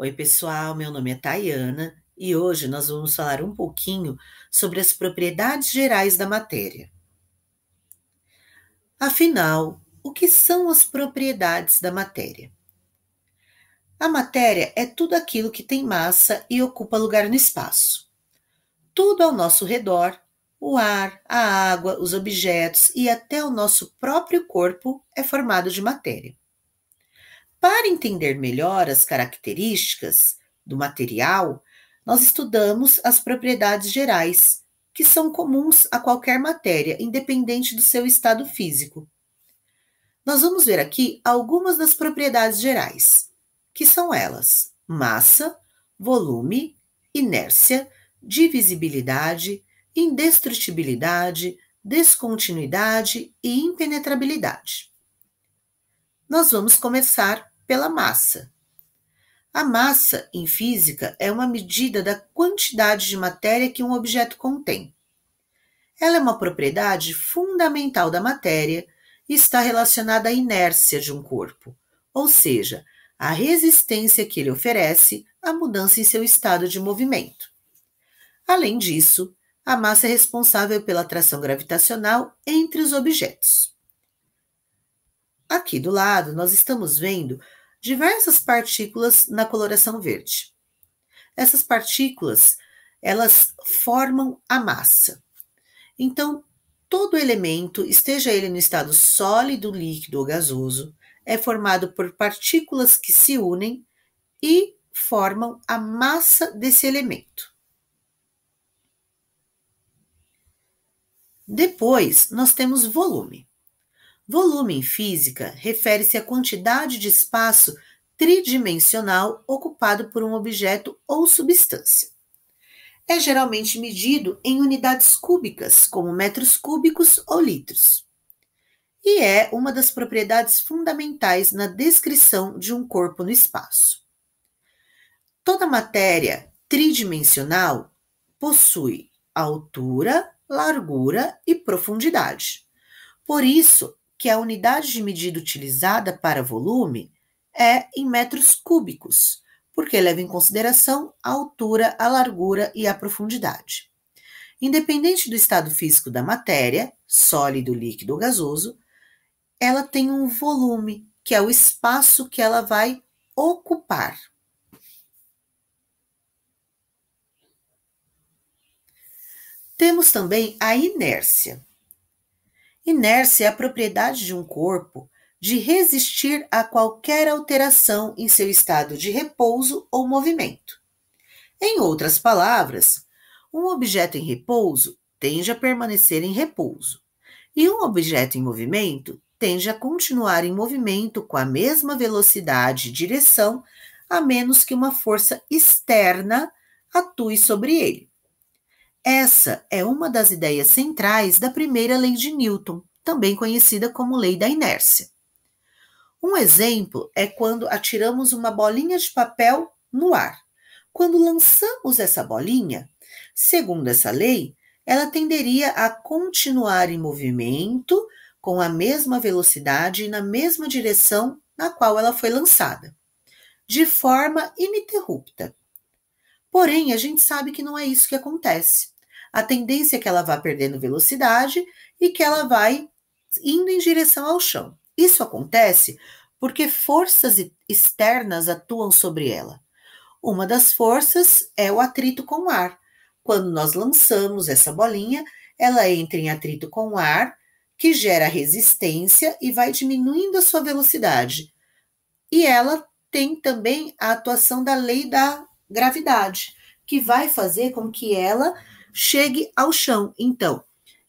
Oi, pessoal, meu nome é Tayana e hoje nós vamos falar um pouquinho sobre as propriedades gerais da matéria. Afinal, o que são as propriedades da matéria? A matéria é tudo aquilo que tem massa e ocupa lugar no espaço. Tudo ao nosso redor, o ar, a água, os objetos e até o nosso próprio corpo é formado de matéria. Para entender melhor as características do material, nós estudamos as propriedades gerais, que são comuns a qualquer matéria, independente do seu estado físico. Nós vamos ver aqui algumas das propriedades gerais, que são elas: massa, volume, inércia, divisibilidade, indestrutibilidade, descontinuidade e impenetrabilidade. Nós vamos começar pela massa. A massa, em física, é uma medida da quantidade de matéria que um objeto contém. Ela é uma propriedade fundamental da matéria e está relacionada à inércia de um corpo, ou seja, à resistência que ele oferece à mudança em seu estado de movimento. Além disso, a massa é responsável pela atração gravitacional entre os objetos. Aqui do lado, nós estamos vendo diversas partículas na coloração verde. Essas partículas, elas formam a massa. Então, todo elemento, esteja ele no estado sólido, líquido ou gasoso, é formado por partículas que se unem e formam a massa desse elemento. Depois, nós temos volume. Volume em física refere-se à quantidade de espaço tridimensional ocupado por um objeto ou substância. É geralmente medido em unidades cúbicas, como metros cúbicos ou litros. E é uma das propriedades fundamentais na descrição de um corpo no espaço. Toda matéria tridimensional possui altura, largura e profundidade. Por isso, que a unidade de medida utilizada para volume é em metros cúbicos, porque leva em consideração a altura, a largura e a profundidade. Independente do estado físico da matéria, sólido, líquido ou gasoso, ela tem um volume, que é o espaço que ela vai ocupar. Temos também a inércia. Inércia é a propriedade de um corpo de resistir a qualquer alteração em seu estado de repouso ou movimento. Em outras palavras, um objeto em repouso tende a permanecer em repouso, e um objeto em movimento tende a continuar em movimento com a mesma velocidade e direção, a menos que uma força externa atue sobre ele. Essa é uma das ideias centrais da primeira lei de Newton, também conhecida como lei da inércia. Um exemplo é quando atiramos uma bolinha de papel no ar. Quando lançamos essa bolinha, segundo essa lei, ela tenderia a continuar em movimento com a mesma velocidade e na mesma direção na qual ela foi lançada, de forma ininterrupta. Porém, a gente sabe que não é isso que acontece. A tendência é que ela vá perdendo velocidade e que ela vai indo em direção ao chão. Isso acontece porque forças externas atuam sobre ela. Uma das forças é o atrito com o ar. Quando nós lançamos essa bolinha, ela entra em atrito com o ar, que gera resistência e vai diminuindo a sua velocidade. E ela tem também a atuação da lei da gravidade, que vai fazer com que ela chegue ao chão. Então,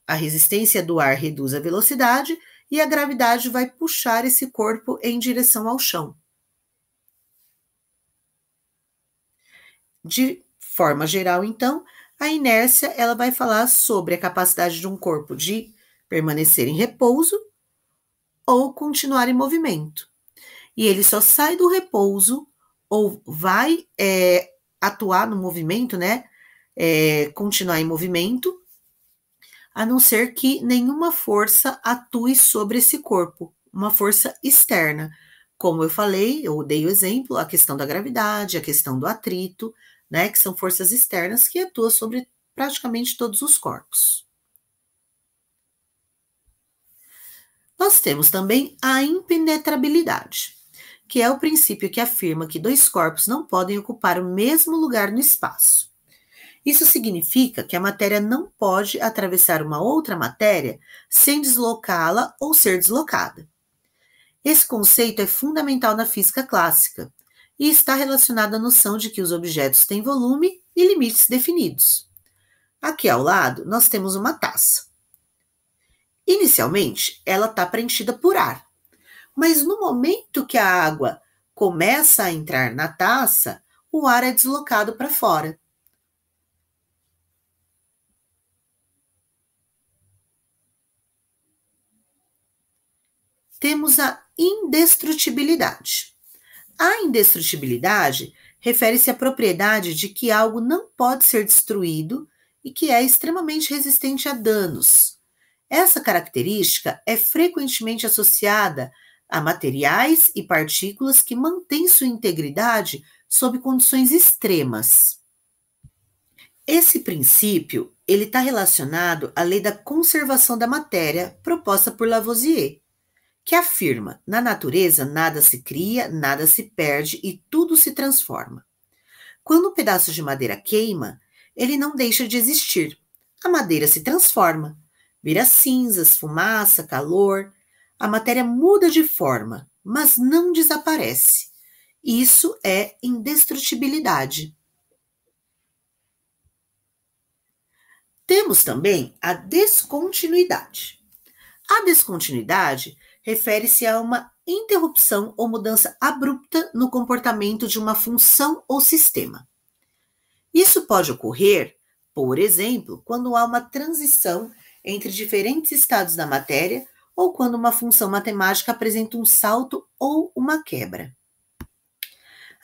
a resistência do ar reduz a velocidade e a gravidade vai puxar esse corpo em direção ao chão. De forma geral, então, a inércia ela vai falar sobre a capacidade de um corpo de permanecer em repouso ou continuar em movimento. E ele só sai do repouso ou vai atuar no movimento, né? Continuar em movimento, a não ser que nenhuma força atue sobre esse corpo, uma força externa, como eu falei, eu dei o exemplo, a questão da gravidade, a questão do atrito, né, que são forças externas que atuam sobre praticamente todos os corpos. Nós temos também a impenetrabilidade, que é o princípio que afirma que dois corpos não podem ocupar o mesmo lugar no espaço. Isso significa que a matéria não pode atravessar uma outra matéria sem deslocá-la ou ser deslocada. Esse conceito é fundamental na física clássica e está relacionado à noção de que os objetos têm volume e limites definidos. Aqui ao lado, nós temos uma taça. Inicialmente, ela está preenchida por ar, mas no momento que a água começa a entrar na taça, o ar é deslocado para fora. Temos a indestrutibilidade. A indestrutibilidade refere-se à propriedade de que algo não pode ser destruído e que é extremamente resistente a danos. Essa característica é frequentemente associada a materiais e partículas que mantêm sua integridade sob condições extremas. Esse princípio ele está relacionado à lei da conservação da matéria proposta por Lavoisier, que afirma: na natureza nada se cria, nada se perde e tudo se transforma. Quando um pedaço de madeira queima, ele não deixa de existir. A madeira se transforma, vira cinzas, fumaça, calor. A matéria muda de forma, mas não desaparece. Isso é indestrutibilidade. Temos também a descontinuidade. A descontinuidade refere-se a uma interrupção ou mudança abrupta no comportamento de uma função ou sistema. Isso pode ocorrer, por exemplo, quando há uma transição entre diferentes estados da matéria ou quando uma função matemática apresenta um salto ou uma quebra.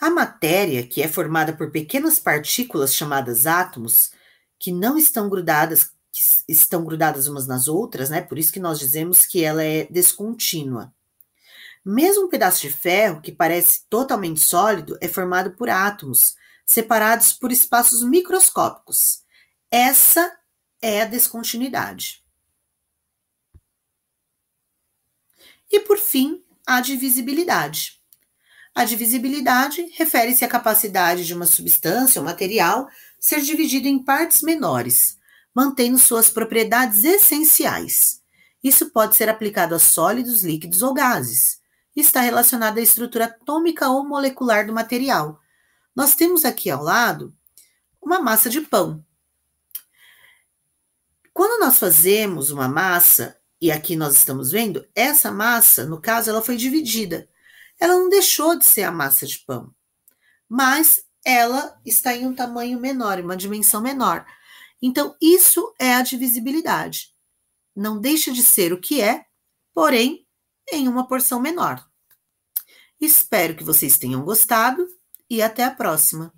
A matéria, que é formada por pequenas partículas chamadas átomos, que não estão grudadas, que estão grudadas umas nas outras, né? Por isso que nós dizemos que ela é descontínua. Mesmo um pedaço de ferro, que parece totalmente sólido, é formado por átomos, separados por espaços microscópicos. Essa é a descontinuidade. E, por fim, a divisibilidade. A divisibilidade refere-se à capacidade de uma substância ou material ser dividido em partes menores, mantendo suas propriedades essenciais. Isso pode ser aplicado a sólidos, líquidos ou gases. Está relacionado à estrutura atômica ou molecular do material. Nós temos aqui ao lado uma massa de pão. Quando nós fazemos uma massa, e aqui nós estamos vendo, essa massa, no caso, ela foi dividida. Ela não deixou de ser a massa de pão, mas ela está em um tamanho menor, em uma dimensão menor. Então, isso é a divisibilidade. Não deixa de ser o que é, porém, em uma porção menor. Espero que vocês tenham gostado e até a próxima.